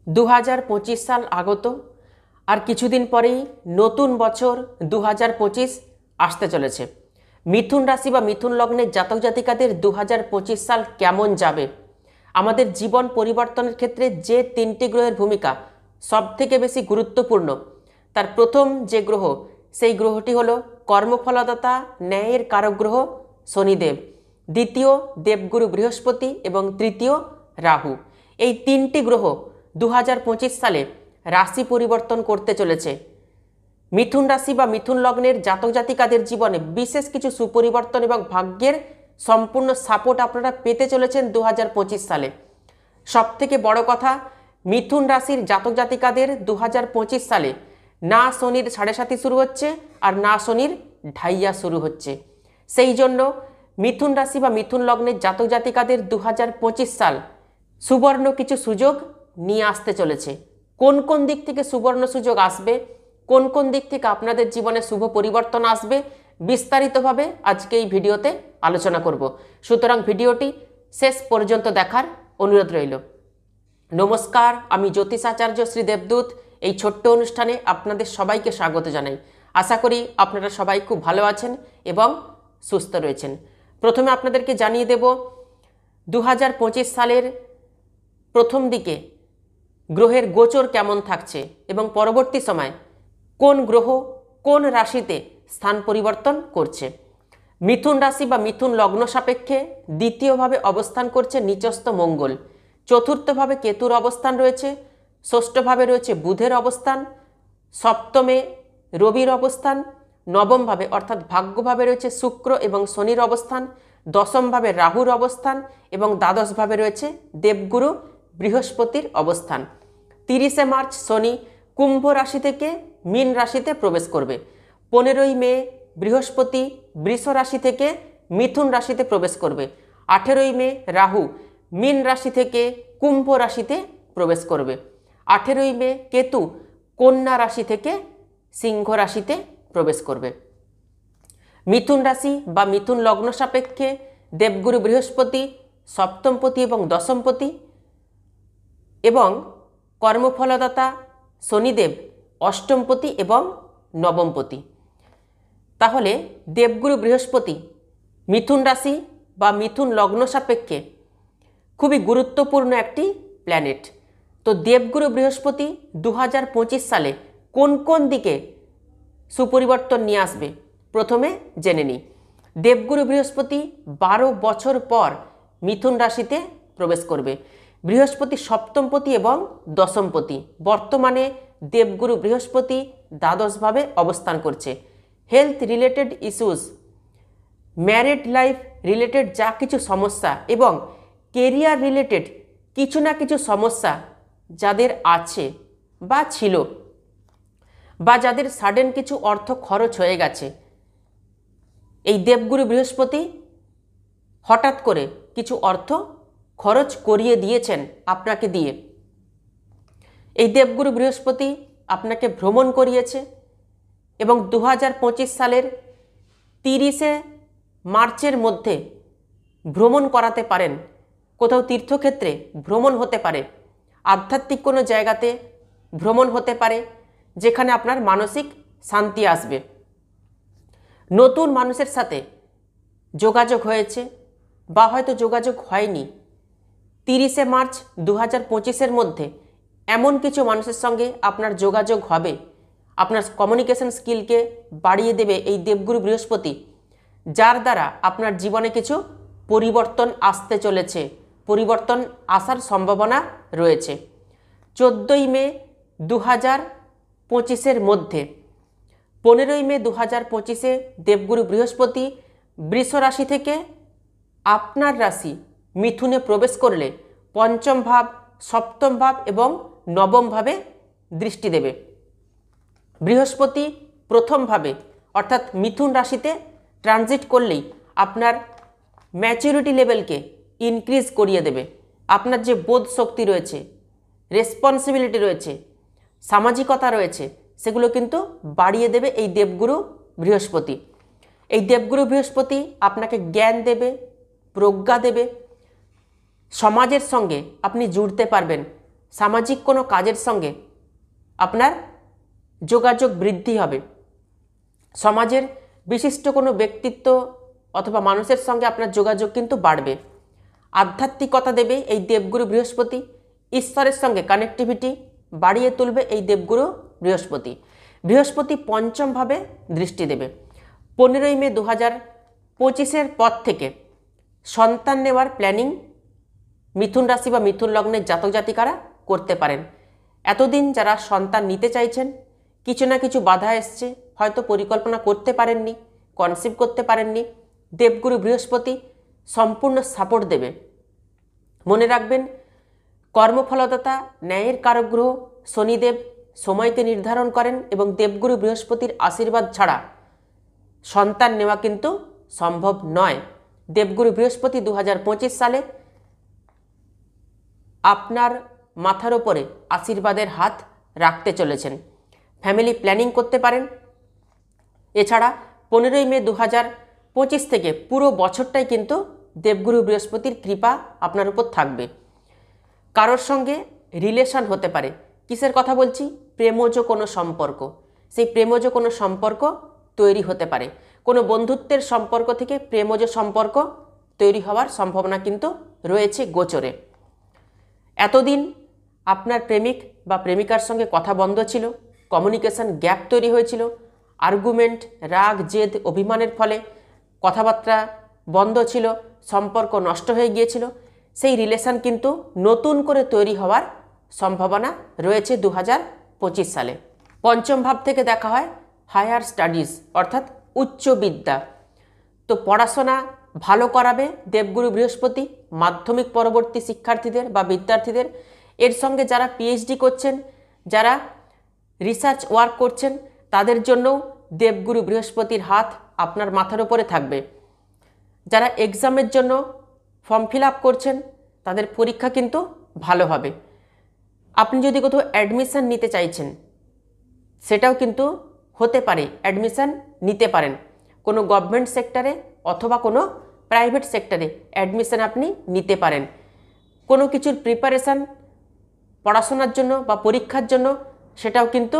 2025 সাল আগত আর কিছুদিন পরেই নতুন বছর 2025 আসতে চলেছে। মিথুন রাশি বা মিথুন লগ্নের জাতক জাতিকাদের 2025 সাল কেমন যাবে, আমাদের জীবন পরিবর্তনের ক্ষেত্রে যে তিনটি গ্রহের ভূমিকা সবথেকে বেশি গুরুত্বপূর্ণ, তার প্রথম যে গ্রহ সেই গ্রহটি হলো কর্মফলদাতা ন্যায়ের কারক গ্রহ শনিদেব, দ্বিতীয় দেবগুরু বৃহস্পতি এবং তৃতীয় রাহু। এই তিনটি গ্রহ 2025 সালে রাশি পরিবর্তন করতে চলেছে। মিথুন রাশি বা মিথুন লগ্নের জাতক জাতিকাদের জীবনে বিশেষ কিছু সুপরিবর্তন এবং ভাগ্যের সম্পূর্ণ সাপোর্ট আপনারা পেতে চলেছেন 2025 সালে। সবথেকে বড় কথা, মিথুন রাশির জাতক জাতিকাদের 2025 সালে না শনির 7.5 শুরু হচ্ছে আর না শনির ঢাইয়া শুরু হচ্ছে। সেই জন্য মিথুন রাশি বা মিথুন লগ্নের জাতক জাতিকাদের 2025 সাল সুবর্ণ কিছু সুযোগ নিয়ে আসতে চলেছে। কোন কোন দিক থেকে সুবর্ণ সুযোগ আসবে, কোন কোন দিক থেকে আপনাদের জীবনে শুভ পরিবর্তন আসবে, বিস্তারিতভাবে আজকে এই ভিডিওতে আলোচনা করব। সুতরাং ভিডিওটি শেষ পর্যন্ত দেখার অনুরোধ রইল। নমস্কার, আমি জ্যোতিষাচার্য শ্রী দেবদূত এই ছোট্ট অনুষ্ঠানে আপনাদের সবাইকে স্বাগত জানাই। আশা করি আপনারা সবাই খুব ভালো আছেন এবং সুস্থ রয়েছেন। প্রথমে আপনাদেরকে জানিয়ে দেব 2025 সালের প্রথম দিকে গ্রহের গোচর কেমন থাকছে এবং পরবর্তী সময় কোন গ্রহ কোন রাশিতে স্থান পরিবর্তন করছে। মিথুন রাশি বা মিথুন লগ্ন সাপেক্ষে দ্বিতীয়ভাবে অবস্থান করছে নিচস্থ মঙ্গল, চতুর্থভাবে কেতুর অবস্থান রয়েছে, ষষ্ঠভাবে রয়েছে বুধের অবস্থান, সপ্তমে রবির অবস্থান, নবমভাবে অর্থাৎ ভাগ্যভাবে রয়েছে শুক্র এবং শনির অবস্থান, দশমভাবে রাহুর অবস্থান এবং দ্বাদশভাবে রয়েছে দেবগুরু বৃহস্পতির অবস্থান। 30শে মার্চ শনি কুম্ভ রাশি থেকে মীন রাশিতে প্রবেশ করবে। 15ই মে বৃহস্পতি বৃষ রাশি থেকে মিথুন রাশিতে প্রবেশ করবে। 18ই মে রাহু মীন রাশি থেকে কুম্ভ রাশিতে প্রবেশ করবে। 18ই মে কেতু কন্যা রাশি থেকে সিংহ রাশিতে প্রবেশ করবে। মিথুন রাশি বা মিথুন লগ্ন সাপেক্ষে দেবগুরু বৃহস্পতি সপ্তমপতি এবং দশমপতি এবং কর্মফলদাতা শনিদেব অষ্টমপতি এবং নবমপতি। তাহলে দেবগুরু বৃহস্পতি মিথুন রাশি বা মিথুন লগ্ন সাপেক্ষে খুবই গুরুত্বপূর্ণ একটি প্ল্যানেট। তো দেবগুরু বৃহস্পতি 2025 সালে কোন কোন দিকে সুপরিবর্তন নিয়ে আসবে প্রথমে জেনে নিই। দেবগুরু বৃহস্পতি 12 বছর পর মিথুন রাশিতে প্রবেশ করবে। বৃহস্পতি সপ্তমপতি এবং দশমপতি। বর্তমানে দেবগুরু বৃহস্পতি দ্বাদশভাবে অবস্থান করছে। Health related issues, married life related যা কিছু সমস্যা এবং কেরিয়ার রিলেটেড কিছু না কিছু সমস্যা যাদের আছে বা ছিল বা যাদের সাডেন কিছু অর্থ খরচ হয়ে গেছে, এই দেবগুরু বৃহস্পতি হঠাৎ করে কিছু অর্থ খরচ করিয়ে দিয়েছেন আপনাকে দিয়ে। এই দেবগুরু বৃহস্পতি আপনাকে ভ্রমণ করিয়েছে এবং 2025 সালের 30শে মার্চের মধ্যে ভ্রমণ করাতে পারেন। কোথাও তীর্থক্ষেত্রে ভ্রমণ হতে পারে, আধ্যাত্মিক কোনো জায়গাতে ভ্রমণ হতে পারে যেখানে আপনার মানসিক শান্তি আসবে। নতুন মানুষের সাথে যোগাযোগ হয়েছে বা হয়তো যোগাযোগ হয়নি, 30শে মার্চ 2025-এর মধ্যে এমন কিছু মানুষের সঙ্গে আপনার যোগাযোগ হবে, আপনার কমিউনিকেশন স্কিলকে বাড়িয়ে দেবে এই দেবগুরু বৃহস্পতি, যার দ্বারা আপনার জীবনে কিছু পরিবর্তন আসতে চলেছে, পরিবর্তন আসার সম্ভাবনা রয়েছে। 14ই মে 2025-এর মধ্যে 15ই মে 2025-এ দেবগুরু বৃহস্পতি বৃষ রাশি থেকে আপনার রাশি মিথুনে প্রবেশ করলে পঞ্চম ভাব, সপ্তম ভাব এবং নবম ভাবে দৃষ্টি দেবে। বৃহস্পতি প্রথমভাবে অর্থাৎ মিথুন রাশিতে ট্রানজিট করলেই আপনার ম্যাচুরিটি লেভেলকে ইনক্রিজ করিয়ে দেবে। আপনার যে বোধ শক্তি রয়েছে, রেসপন্সিবিলিটি রয়েছে, সামাজিকতা রয়েছে, সেগুলো কিন্তু বাড়িয়ে দেবে এই দেবগুরু বৃহস্পতি। এই দেবগুরু বৃহস্পতি আপনাকে জ্ঞান দেবে, প্রজ্ঞা দেবে, সমাজের সঙ্গে আপনি জুড়তে পারবেন, সামাজিক কোনো কাজের সঙ্গে আপনার যোগাযোগ বৃদ্ধি হবে। সমাজের বিশিষ্ট কোনো ব্যক্তিত্ব অথবা মানুষের সঙ্গে আপনার যোগাযোগ কিন্তু বাড়বে। আধ্যাত্মিকতা দেবে এই দেবগুরু বৃহস্পতি। ঈশ্বরের সঙ্গে কানেক্টিভিটি বাড়িয়ে তুলবে এই দেবগুরু বৃহস্পতি। বৃহস্পতি পঞ্চমভাবে দৃষ্টি দেবে। 15ই মে 2025-এর পর থেকে সন্তান নেওয়ার প্ল্যানিং মিথুন রাশি বা মিথুন লগ্নের জাতক জাতিকারা করতে পারেন। এতদিন যারা সন্তান নিতে চাইছেন, কিছু না কিছু বাধা এসছে, হয়তো পরিকল্পনা করতে পারেননি, কনসিভ করতে পারেননি, দেবগুরু বৃহস্পতি সম্পূর্ণ সাপোর্ট দেবে। মনে রাখবেন, কর্মফলদাতা ন্যায়ের কারক গ্রহ শনিদেব সময়কে নির্ধারণ করেন এবং দেবগুরু বৃহস্পতির আশীর্বাদ ছাড়া সন্তান নেওয়া কিন্তু সম্ভব নয়। দেবগুরু বৃহস্পতি 2025 সালে আপনার মাথার ওপরে আশীর্বাদের হাত রাখতে চলেছেন। ফ্যামিলি প্ল্যানিং করতে পারেন। এছাড়া 15ই মে 2025 থেকে পুরো বছরটাই কিন্তু দেবগুরু বৃহস্পতির কৃপা আপনার উপর থাকবে। কারোর সঙ্গে রিলেশন হতে পারে। কিসের কথা বলছি? প্রেমজ কোনো সম্পর্ক। সেই প্রেমজ কোনো সম্পর্ক তৈরি হতে পারে। কোনো বন্ধুত্বের সম্পর্ক থেকে প্রেমজ সম্পর্ক তৈরি হওয়ার সম্ভাবনা কিন্তু রয়েছে গোচরে। এতদিন আপনার প্রেমিক বা প্রেমিকার সঙ্গে কথা বন্ধ ছিল, কমিউনিকেশন গ্যাপ তৈরি হয়েছিল, আর্গুমেন্ট, রাগ, জেদ, অভিমানের ফলে কথাবার্তা বন্ধ ছিল, সম্পর্ক নষ্ট হয়ে গিয়েছিল। সেই রিলেশন কিন্তু নতুন করে তৈরি হওয়ার সম্ভাবনা রয়েছে 2025 সালে। পঞ্চম ভাব থেকে দেখা হয় হায়ার স্টাডিজ অর্থাৎ উচ্চ বিদ্যা। তো পড়াশোনা ভালো করাবে দেবগুরু বৃহস্পতি মাধ্যমিক পরবর্তী শিক্ষার্থীদের বা বিদ্যার্থীদের। এর সঙ্গে যারা পিএইচডি করছেন, যারা রিসার্চ ওয়ার্ক করছেন, তাদের জন্যও দেবগুরু বৃহস্পতির হাত আপনার মাথার উপরে থাকবে। যারা এক্সামের জন্য ফর্ম ফিল আপ করছেন, তাদের পরীক্ষা কিন্তু ভালো হবে। আপনি যদি কোথাও অ্যাডমিশন নিতে চাইছেন, সেটাও কিন্তু হতে পারে, অ্যাডমিশন নিতে পারেন। কোনো গভর্নমেন্ট সেক্টরে অথবা কোনো প্রাইভেট সেক্টরে অ্যাডমিশন আপনি নিতে পারেন। কোনো কিছুর প্রিপারেশান পড়াশোনার জন্য বা পরীক্ষার জন্য সেটাও কিন্তু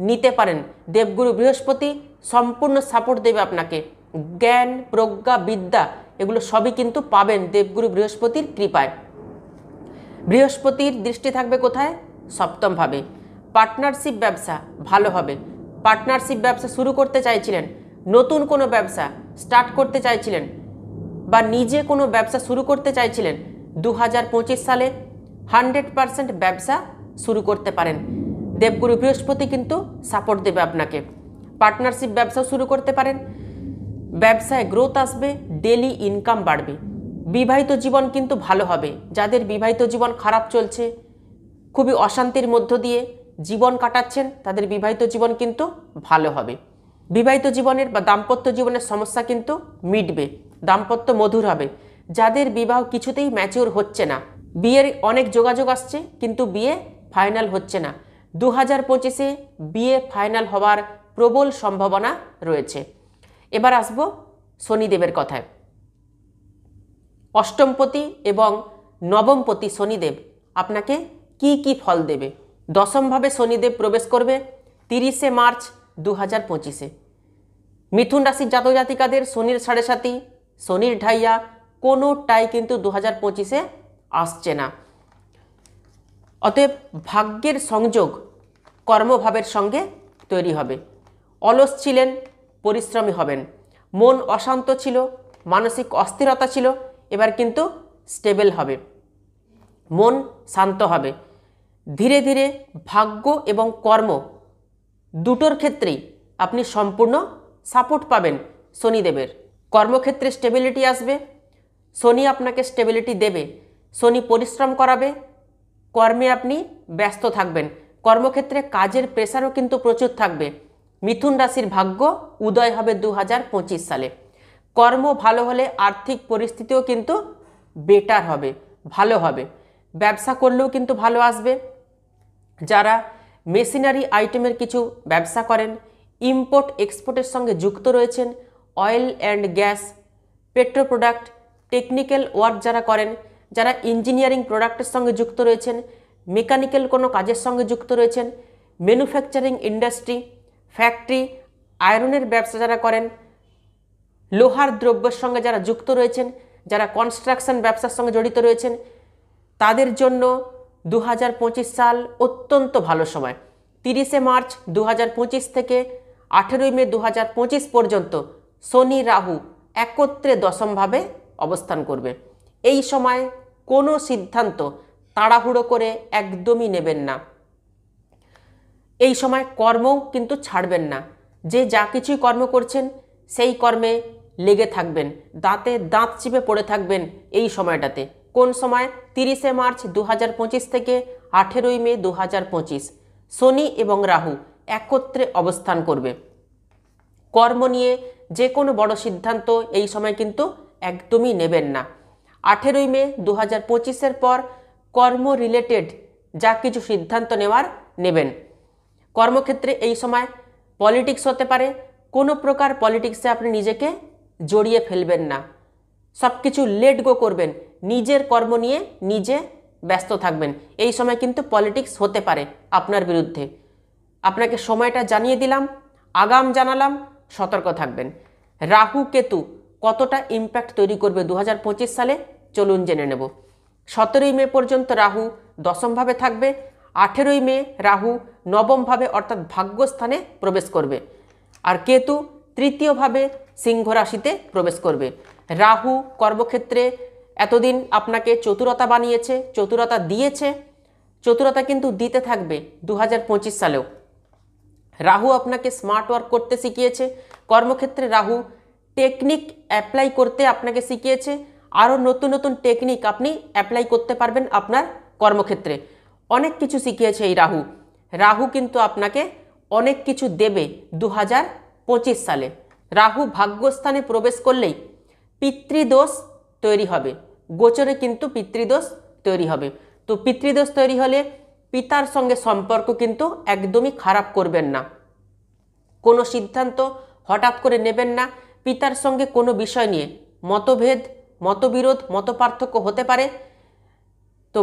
নিতে পারেন। দেবগুরু বৃহস্পতি সম্পূর্ণ সাপোর্ট দেবে আপনাকে। জ্ঞান, প্রজ্ঞা, বিদ্যা এগুলো সবই কিন্তু পাবেন দেবগুরু বৃহস্পতির কৃপায়। বৃহস্পতির দৃষ্টি থাকবে কোথায়? সপ্তমভাবে। পার্টনারশিপ ব্যবসা ভালো হবে। পার্টনারশিপ ব্যবসা শুরু করতে চাইছিলেন, নতুন কোনো ব্যবসা স্টার্ট করতে চাইছিলেন বা নিজে কোনো ব্যবসা শুরু করতে চাইছিলেন, 2025 সালে 100% ব্যবসা শুরু করতে পারেন। দেবগুরু বৃহস্পতি কিন্তু সাপোর্ট দেবে আপনাকে। পার্টনারশিপ ব্যবসাও শুরু করতে পারেন। ব্যবসায় গ্রোথ আসবে, ডেলি ইনকাম বাড়বে। বিবাহিত জীবন কিন্তু ভালো হবে। যাদের বিবাহিত জীবন খারাপ চলছে, খুবই অশান্তির মধ্য দিয়ে জীবন কাটাচ্ছেন, তাদের বিবাহিত জীবন কিন্তু ভালো হবে। বিবাহিত জীবনের বা দাম্পত্য জীবনের সমস্যা কিন্তু মিটবে, দাম্পত্য মধুর হবে। যাদের বিবাহ কিছুতেই ম্যাচিওর হচ্ছে না, বিয়ের অনেক যোগাযোগ আসছে কিন্তু বিয়ে ফাইনাল হচ্ছে না, 2025-এ বিয়ে ফাইনাল হওয়ার প্রবল সম্ভাবনা রয়েছে। এবার আসবো শনিদেবের কথায়। অষ্টমপতি এবং নবমপতি শনিদেব আপনাকে কি কি ফল দেবে? দশমভাবে শনিদেব প্রবেশ করবে 30শে মার্চ 2025-এ। মিথুন রাশির জাতক জাতিকাদের শনির 7.5, শনির ঢাইয়া কোনোটাই কিন্তু 2025-এ আসছে না। অতএব ভাগ্যের সংযোগ কর্মভাবের সঙ্গে তৈরি হবে। অলস ছিলেন, পরিশ্রমী হবেন। মন অশান্ত ছিল, মানসিক অস্থিরতা ছিল, এবার কিন্তু স্টেবল হবে, মন শান্ত হবে। ধীরে ধীরে ভাগ্য এবং কর্ম দুটোর ক্ষেত্রেই আপনি সম্পূর্ণ সাপোর্ট পাবেন শনিদেবের। কর্মক্ষেত্রে স্টেবিলিটি আসবে, শনি আপনাকে স্টেবিলিটি দেবে। শনি পরিশ্রম করাবে, কর্মে আপনি ব্যস্ত থাকবেন। কর্মক্ষেত্রে কাজের প্রেসারও কিন্তু প্রচুর থাকবে। মিথুন রাশির ভাগ্য উদয় হবে 2025 সালে। কর্ম ভালো হলে আর্থিক পরিস্থিতিও কিন্তু বেটার হবে, ভালো হবে। ব্যবসা করলেও কিন্তু ভালো আসবে। যারা মেশিনারি আইটেমের কিছু ব্যবসা করেন, ইম্পোর্ট এক্সপোর্টের সঙ্গে যুক্ত রয়েছেন, oil and gas, petro product, technical work যারা করেন, যারা ইঞ্জিনিয়ারিং প্রোডাক্টের সঙ্গে যুক্ত রয়েছেন, মেকানিক্যাল কোনো কাজের সঙ্গে যুক্ত রয়েছেন, ম্যানুফ্যাকচারিং ইন্ডাস্ট্রি, ফ্যাক্টরি, আয়রনের ব্যবসা যারা করেন, লোহার দ্রব্যের সঙ্গে যারা যুক্ত রয়েছেন, যারা কনস্ট্রাকশন ব্যবসার সঙ্গে জড়িত রয়েছেন, তাদের জন্য 2025 সাল অত্যন্ত ভালো সময়। 30শে মার্চ 2025 থেকে 18ই মে 2025 পর্যন্ত শনি রাহু একত্রে দশমভাবে অবস্থান করবে। এই সময় কোনো সিদ্ধান্ত তাড়াহুড়ো করে একদমই নেবেন না। এই সময় কর্মও কিন্তু ছাড়বেন না। যে যা কিছুই কর্ম করছেন সেই কর্মে লেগে থাকবেন, দাঁতে দাঁত চিপে পড়ে থাকবেন এই সময়টাতে। কোন সময়? 30শে মার্চ 2025 থেকে 18ই মে 2025 শনি এবং রাহু একত্রে অবস্থান করবে। কর্ম নিয়ে যে কোনো বড় সিদ্ধান্ত এই সময় কিন্তু একদমই নেবেন না। 18ই মে 2025-এর পর কর্ম রিলেটেড যা কিছু সিদ্ধান্ত নেবেন। কর্মক্ষেত্রে এই সময় পলিটিক্স হতে পারে, কোনো প্রকার পলিটিক্সে আপনি নিজেকে জড়িয়ে ফেলবেন না, সব কিছু লেট গো করবেন, নিজের কর্ম নিয়ে নিজে ব্যস্ত থাকবেন। এই সময় কিন্তু পলিটিক্স হতে পারে আপনার বিরুদ্ধে। আপনাকে সময়টা জানিয়ে দিলাম, আগাম জানালাম, সতর্ক থাকবেন। রাহু কেতু কতটা ইম্প্যাক্ট তৈরি করবে 2025 সালে চলুন জেনে নেব। 17ই মে পর্যন্ত রাহু দশমভাবে থাকবে। 18ই মে রাহু নবমভাবে অর্থাৎ ভাগ্যস্থানে প্রবেশ করবে, আর কেতু তৃতীয়ভাবে সিংহ রাশিতে প্রবেশ করবে। রাহু কর্মক্ষেত্রে এতদিন আপনাকে চতুরতা বানিয়েছে, চতুরতা দিয়েছে, চতুরতা কিন্তু দিতে থাকবে 2025 সালেও। রাহু আপনাকে স্মার্ট ওয়ার্ক করতে শিখিয়েছে, কর্মক্ষেত্রে রাহু টেকনিক অ্যাপ্লাই করতে আপনাকে শিখিয়েছে। আরও নতুন নতুন টেকনিক আপনি অ্যাপ্লাই করতে পারবেন আপনার কর্মক্ষেত্রে। অনেক কিছু শিখিয়েছে এই রাহু। রাহু কিন্তু আপনাকে অনেক কিছু দেবে 2025 সালে। রাহু ভাগ্যস্থানে প্রবেশ করলেই পিতৃদোষ তৈরি হবে, গোচরে কিন্তু পিতৃদোষ তৈরি হবে। তো পিতৃদোষ তৈরি হলে পিতার সঙ্গে সম্পর্ক কিন্তু একদমই খারাপ করবেন না। কোনো সিদ্ধান্ত হঠাৎ করে নেবেন না। পিতার সঙ্গে কোনো বিষয় নিয়ে মতভেদ, মতবিরোধ, মতপার্থক্য হতে পারে। তো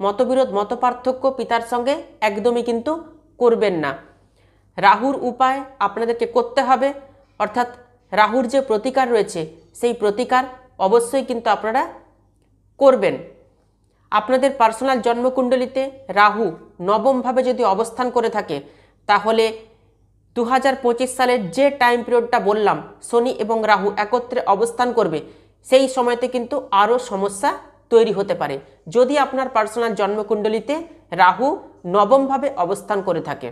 মতবিরোধ, মতপার্থক্য পিতার সঙ্গে একদমই কিন্তু করবেন না। রাহুর উপায় আপনাদেরকে করতে হবে, অর্থাৎ রাহুর যে প্রতিকার রয়েছে সেই প্রতিকার অবশ্যই কিন্তু আপনারা করবেন। আপনাদের পার্সোনাল জন্মকুণ্ডলিতে রাহু নবমভাবে যদি অবস্থান করে থাকে, তাহলে 2025 সালের যে টাইম পিরিয়ডটা বললাম শনি এবং রাহু একত্রে অবস্থান করবে, সেই সময়তে কিন্তু আরও সমস্যা তৈরি হতে পারে যদি আপনার পার্সোনাল জন্মকুণ্ডলিতে রাহু নবমভাবে অবস্থান করে থাকে।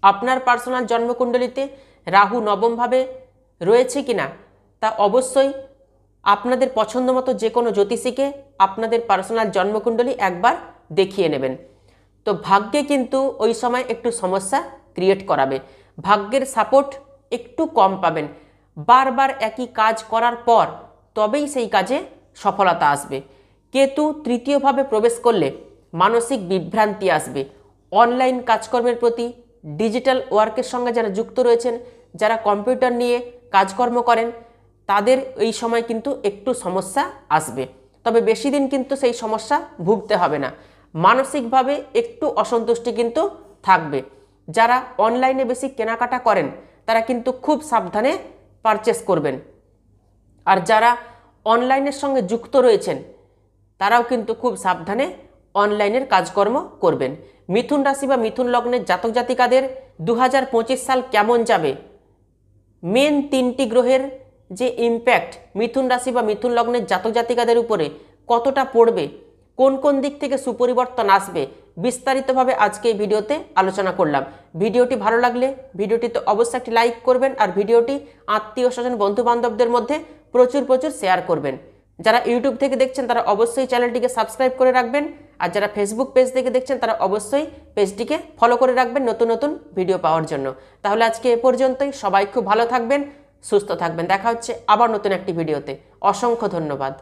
আপনার পার্সোনাল জন্মকুণ্ডলিতে রাহু নবমভাবে রয়েছে কিনা তা অবশ্যই আপনাদের পছন্দ মতো যে কোনো জ্যোতিষীকে আপনাদের পার্সোনাল জন্মকুণ্ডলী একবার দেখিয়ে নেবেন। তো ভাগ্যে কিন্তু ওই সময় একটু সমস্যা ক্রিয়েট করাবে, ভাগ্যের সাপোর্ট একটু কম পাবেন। বারবার একই কাজ করার পর তবেই সেই কাজে সফলতা আসবে। কেতু তৃতীয়ভাবে প্রবেশ করলে মানসিক বিভ্রান্তি আসবে। অনলাইন কাজকর্মের প্রতি, ডিজিটাল ওয়ার্কের সঙ্গে যারা যুক্ত রয়েছেন, যারা কম্পিউটার নিয়ে কাজকর্ম করেন, তাদের এই সময় কিন্তু একটু সমস্যা আসবে। তবে বেশি দিন কিন্তু সেই সমস্যা ভুগতে হবে না। মানসিকভাবে একটু অসন্তুষ্টি কিন্তু থাকবে। যারা অনলাইনে বেশি কেনাকাটা করেন তারা কিন্তু খুব সাবধানে পারচেস করবেন, আর যারা অনলাইনের সঙ্গে যুক্ত রয়েছেন তারাও কিন্তু খুব সাবধানে অনলাইনের কাজকর্ম করবেন। মিথুন রাশি বা মিথুন লগ্নের জাতক জাতিকাদের 2025 সাল কেমন যাবে, মেন 3টি গ্রহের যে ইম্প্যাক্ট মিথুন রাশি বা মিথুন লগ্নের জাতক জাতিকাদের উপরে কতটা পড়বে, কোন কোন দিক থেকে সুপরিবর্তন আসবে, বিস্তারিতভাবে আজকে এই ভিডিওতে আলোচনা করলাম। ভিডিওটি ভালো লাগলে ভিডিওটিতে অবশ্যই একটি লাইক করবেন, আর ভিডিওটি আত্মীয় স্বজন বন্ধু বান্ধবদের মধ্যে প্রচুর শেয়ার করবেন। যারা ইউটিউব থেকে দেখছেন তারা অবশ্যই চ্যানেলটিকে সাবস্ক্রাইব করে রাখবেন, আর যারা ফেসবুক পেজ থেকে দেখছেন তারা অবশ্যই পেজটিকে ফলো করে রাখবেন নতুন নতুন ভিডিও পাওয়ার জন্য। তাহলে আজকে এ পর্যন্তই। সবাই খুব ভালো থাকবেন, সুস্থ থাকবেন। দেখা হচ্ছে আবার নতুন একটি ভিডিওতে। অসংখ্য ধন্যবাদ।